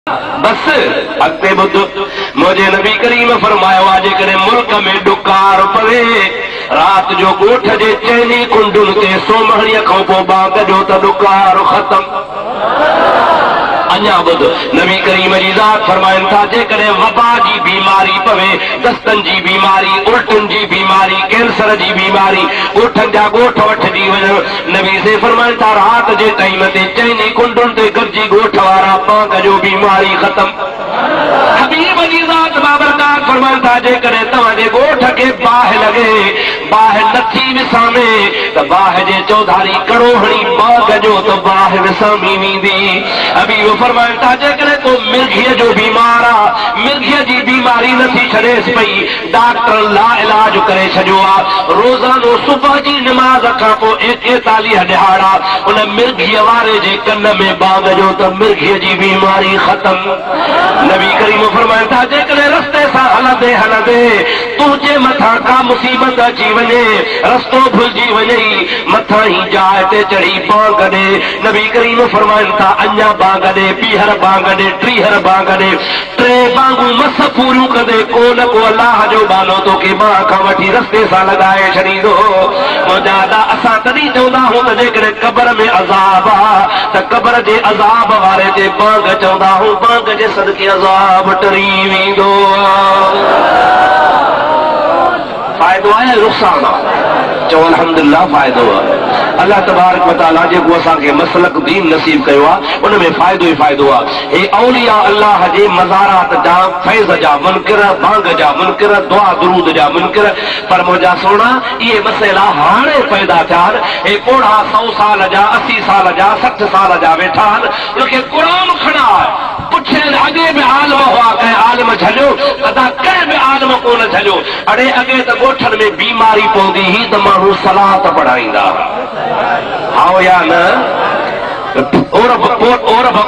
बस अॻिते ॿुध मुंहिंजे नबी करीम फरमायो आहे जेकॾहिं मुल्क में डुकार पवे रात जो ॻोठ जे चइनी कुंडुनि ते सोमहणीअ खां पोइ बाग जो त डुकार ख़तम। अञा ॿुध नबी करीम जी ज़ात फरमाइनि था जेकॾहिं वबा जी बीमारी पवे दस्तनि जी बीमारी उल्टुनि जी बीमारी कैंसर जी बीमारी ॻोठनि जा ॻोठ वठिजी वञनि नबी से फरमाइनि था रात जे टाइम ते चइनी कुंडुनि ते गॾिजी ॻोठ वारा बाग जो बीमारी ख़तम। हबीब जी ज़ात बाबरकार फरमाइनि था जेकॾहिं तव्हांजे ॻोठ खे बाहि लॻे बाहि नथी विसामे त बाहि जे चौधारी कड़ो हणी बाग जो त बाहि विसामी वेंदी। हबीब फरमाइनि था जेकॾहिं को मिर्गीअ जो बीमार आहे मिर्गीअ जी बीमारी नथी छॾेसि पई डॉक्टर ला इलाज करे छॾियो आहे रोज़ानो सुबुह जी निमाज़ खां पोइ 41 ॾिहाड़ा उन मिर्गीअ वारे जे कन में बाग जो त मिर्गीअ जी बीमारी ख़तम। नबी करीम फरमाइनि था जेकॾहिं रस्ते सां हलंदे हलंदे तुंहिंजे मथां का मुसीबत अची वञे रस्तो भुलिजी वञे मथां ई जाइ ते चढ़ी बाग ॾे नबी करीम फरमाइनि था अञा बाग ॾे ॿीहर बाग ॾे टीहर बाग ॾे टे बागूं मस पूरियूं कंदे को न को अलाह जो बानो तोखे बाह खां वठी रस्ते सां लॻाए छॾींदो। मुंहिंजा असां तॾहिं चवंदा आहियूं त जेकॾहिं क़बर में अज़ाब आहे त क़बर जे अज़ाब वारे ते बाग चवंदा आहियूं बाग जे सदके अज़ाब टरी वेंदो। फ़ाइदो आहे नुक़सान आहे चओ अल्हम्दुलिल्लाह फ़ाइदो आहे। अल्लाह तबारक व तआला जेको असांखे मसलक दीन नसीब कयो आहे उन में फ़ाइदो ई फ़ाइदो आहे। हे औलिया अल्लाह जे मज़ारात जा फैज़ जा मुनकिर बांग जा मुनकिर दुआ दुरूद जा मुनकिर पर मुंहिंजा सोना इहे मसइला हाणे पैदा थिया आहिनि। हे कोड़ा 100 साल जा 80 साल जा 60 साल जा वेठा आहिनि उनखे क़ुरान खणा पुछे अॻे बि आलम हुआ कंहिं आलम झलियो अदा कंहिं बि आलम कोन झलियो अड़े अॻे त ॻोठनि में बीमारी पवंदी हुई त माण्हू सलात पढ़ाईंदा हाओ या न ओरभ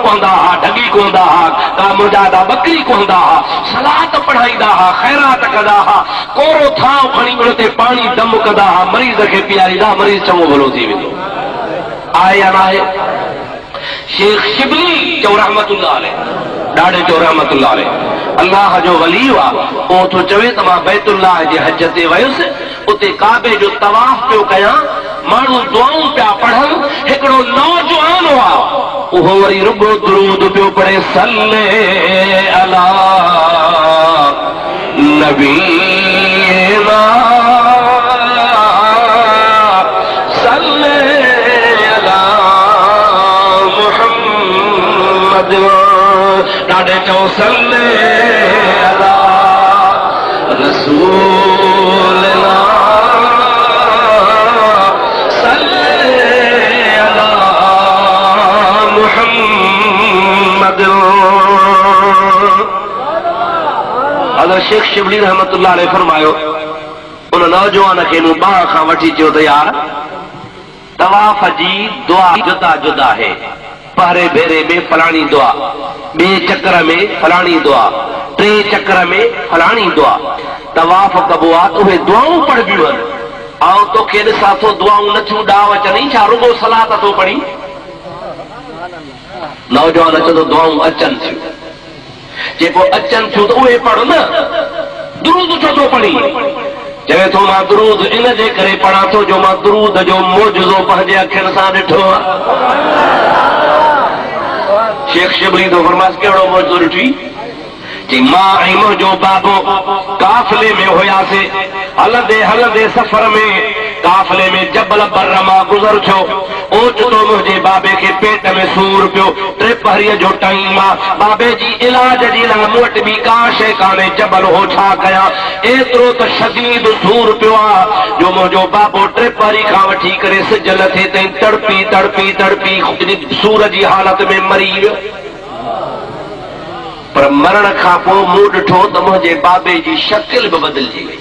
कोंदा हा ढगी कोंदा हा का मुजादा बकरी कोंदा हा सलात पढ़ाईंदा हा खैरात कंदा हा कोरो थाव खणी उन ते पाणी दम कंदा हा मरीज़ खे पीआरींदा मरीज़ चङो भलो थी वेंदो आहे या न आहे। शेख शिबली चओ रहमतुल्लाह अलैह ॾाढे चओ रहमतुल्लाह अलैह अल्लाह जो वली आहे उहो थो चवे त मां बैतुल्लाह जे हज ते वयुसि उते काबे जो तवाफ़ पियो कयां माण्हू दुआऊं पिया पढ़नि हिकिड़ो नौजवान हुआ उहो वरी रुगो दुरूद पियो पढ़े सल्ले अला नबीना ॾाढे चओ सल्ले अला रसूलना सल्ले अला मुहम्मद। हज़रत शेख शिबली रहमतुल्लाह अलैह फरमायो उन नौजवान खे मूं बाह खां वठी चयो त यार तवाफ़ जी दुआ जुदा जुदा है पहरे भेरे में फलानी दुआ बे चक्कर में फलानी दुआ टे चक्कर में फलानी दुआ तवाफ़ कबो आहे त उहे दुआऊं पढ़बियूं आहिनि ऐं तोखे ॾिसां थो दुआऊं नथियूं ॾाव अचनि छा रुगो सलात थो पढ़ी नौजवान चवंदो दुआऊं अचनि थियूं जेको अचनि थियूं त उहे पढ़ न दुरूद छो थो पढ़ी चवे थो मां दुरूद इन जे करे पढ़ां थो जो मां दुरूद जो मोजज़ो पंहिंजे अखियुनि सां ॾिठो आहे। शेख शिबली तो फरमास कहिड़ो मोजो ॾिठी कि मां ऐं मुंहिंजो बाबो काफ़िले में हुयासीं हलंदे हलंदे सफ़र में काफ़िले में जबल बर मां गुज़र थियो ओचितो मुंहिंजे बाबे खे पेट में सूर पियो टे पहरीअ जो टाइम आहे बाबे जी इलाज जी लाइ मूं वटि ॿी का शइ कान्हे जबल हो छा कयां एतिरो त शदीद सूर पियो आहे जो मुंहिंजो बाबो टे पहरी खां वठी करे सिज लथे ताईं तड़पी तड़पी तड़पी सूर जी हालत में मरी वियो पर मरण खां पोइ मूं ॾिठो त मुंहिंजे बाबे जी शकिल बि बदिलजी वई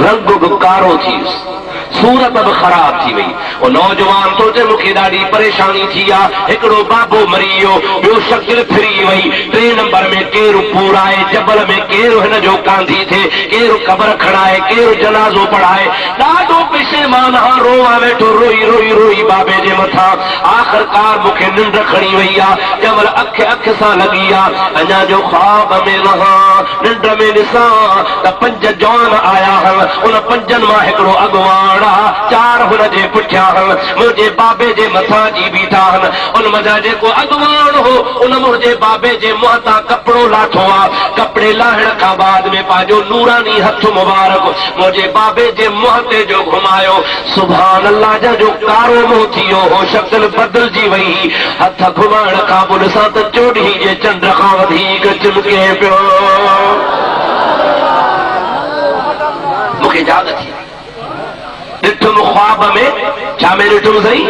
रंग बि कारो थी वियुसि सूरत बि ख़राब थी वई। वो नौजवान तो चे मूंखे ॾाढी परेशानी थी आहे, हिकिड़ो बाबो मरी वियो, ॿियो शकिल फिरी वई, 3 नंबर में केरु पूराए, जबल में केरु हिन जो कांधी थिए, केरु क़बर खणाए, केरु जनाज़ो पढ़ाए। ॾाढो पेशेमान हा, रोवा वेठो, रोई रोई रोई बाबे जे मथां। आख़िरकार मूंखे निंड खणी वई आहे, जबल अख सां लॻी आहे। अञा जो ख्वाब में लहा, निंड में ॾिसां त 5 जवान आया हल, उन 5 मां हिकिड़ो अॻुवान आहे, 4 हुन जे पुठियां हल, मुंहिंजे बाबे जे मथां जी बीठा आहिनि। उन मज़ा जेको अॻुवान हो, उन मुंहिंजे बाबे जे मुंहं तां कपिड़ो लाथो आहे। कपिड़े लाहिण खां बाद में पंहिंजो नूरानी हथ मुबारक मुंहिंजे बाबे जे मुंहं ते जो घुमायो। सुभान अल्लाह, जो कारो मुंहुं थी वियो हो, शक्ल बदिलजी वई। हथ घुमाइण खां पोइ ॾिसां त चोॾही जे चंड खां वधीक चिमके पियो। मूंखे यादि थी ॾिठुमि ख्वाब में, छा में ॾिठुमि सही,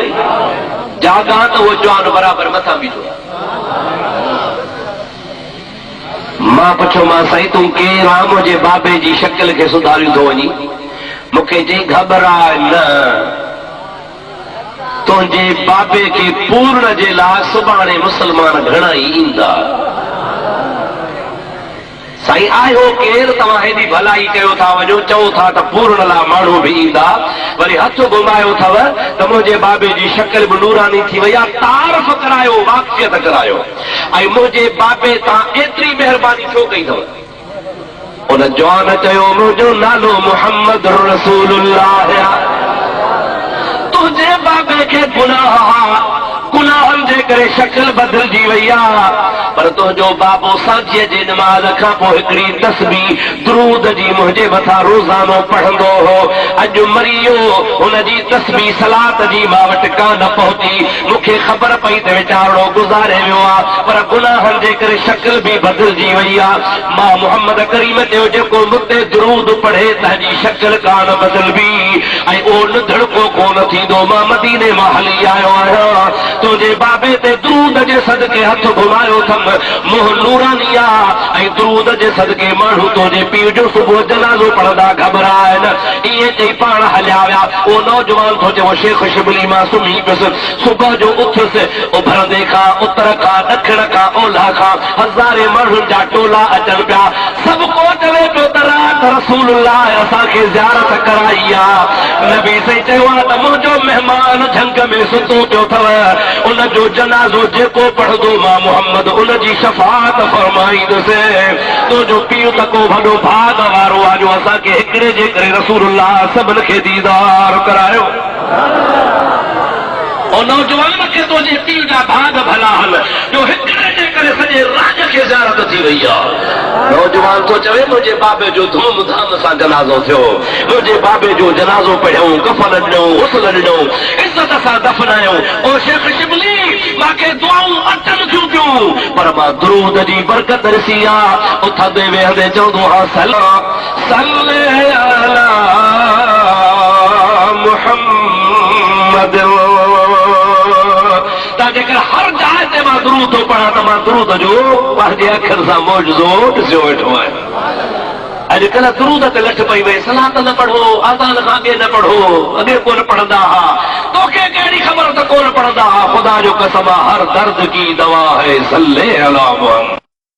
जागा त उहो जवान बराबरि मथां बीठो। मां पुछो, मां साईं तूं केरु आहे? मुंहिंजे बाबे जी शकिल खे सुधारियो थो वञी। मूंखे चई घबराए न, तुंहिंजे बाबे खे पूर्ण जे लाइ सुभाणे मुस्लमान घणा ई ईंदा। साईं आयो केरु? तव्हां हेॾी भलाई कयो था, वञो चओ था त पूर्ण लाइ माण्हू बि ईंदा। वरी हथ घुमायो अथव त मुंहिंजे बाबे जी शकिल बि नूरानी थी वई आहे। तारफ़ करायो, वाक़ियत करायो। ऐं मुंहिंजे बाबे तां एतिरी महिरबानी छो कई अथव? उन जवान चयो, मुंहिंजो नालो मुहम्मद रसूलुल्लाह। तुंहिंजे बाबे खे गुनाहनि जे करे शकिल बदिलजी वई आहे, पर तुंहिंजो बाबो सांझीअ जी नमाज़ खां पोइ हिकिड़ी तस्बीह दुरूद जी मुंहिंजे मथां रोज़ानो पढ़ंदो हो। अॼु मरी वियो, हुनजी तस्बीह सलात जी मां वटि कान पहुती। मूंखे ख़बर पई त वीचारो गुज़ारे वियो आहे, पर गुनाहनि जे करे शकिल बि बदिलजी वई आहे। मां मोहम्मद करीम चयो, जेको मुते दुरूद पढ़े तंहिंजी शकिल कान बदिलबी ऐं उहो निधड़को कोन थींदो। मां मदीने मां हली आयो आहियां, तुंहिंजे बाबे ते दुरूद जे सदके हथ घुमायो अथमि। मुंहुं नूरानी आहे ऐं दुरूद जे सदके माण्हू तुंहिंजे पीउ जो सुबुह जनाज़ो पढ़ंदा घबराए न। इएं चई पाण हलिया विया। उहो नौजवान थो चयो, शेख शिबली मां सुम्ही पियुसि। सुबुह जो उथियुसि, उभरंदे खां उतर खां ॾखिण खां ओलह खां हज़ारे माण्हुनि जा टोला अचनि पिया। सभु को चवे पियो त रात रसूलुल्लाह असांखे ज़ियारत कराई आहे। नबी साईं चयो आहे त मुंहिंजो महिमान झंग में सुतो पियो अथव, उन जो जनाज़ो जेको पढ़ंदो मां मोहम्मद उन जी शफ़ाअत फरमाईंदुसि। तुंहिंजो पीउ त को वॾो भाग वारो आहे जो असांखे हिकिड़े जे करे रसूलुल्लाह सभिनि खे दीदार करायो। और नौजवान खे तुंहिंजे पीउ जा भाग भला आहिनि जो हिकिड़े जे करे सॼे राज खे ज़ियारत थी वई आहे। नौजवान थो चवे, मुंहिंजे बाबे जो धूमधाम सां जनाज़ो थियो, मुंहिंजे बाबे जो जनाज़ो पढ़ियऊं, कफ़न ॾिनऊं, गुस्ल ॾिनऊं, इज़त सां दफ़नायूं। ओ शेख शिबली, मूंखे दुआऊं अचनि थियूं पियूं, पर मां दुरूद जी बरकत ॾिसी आहे। उथंदे वेहंदे चवंदो हा, सल्ले अला मुहम्मद। जेकर हर जाइ ते मां दुरूद थो पढ़ां त मां दुरूद जो पंहिंजे अखियुनि सां मौजज़ो ॾिसियो वेठो आहियां। अॼुकल्ह दुरूद ते लठ पई वई, सलात न पढ़ो, आज़ान खां अॻे न पढ़ो, अॻे कोन पढ़ंदा हा। तोखे कहिड़ी ख़बर त कोन पढ़ंदा हा? ख़ुदा जो कसम, हर दर्द की दवा है सल्ले अला मुहम्मद।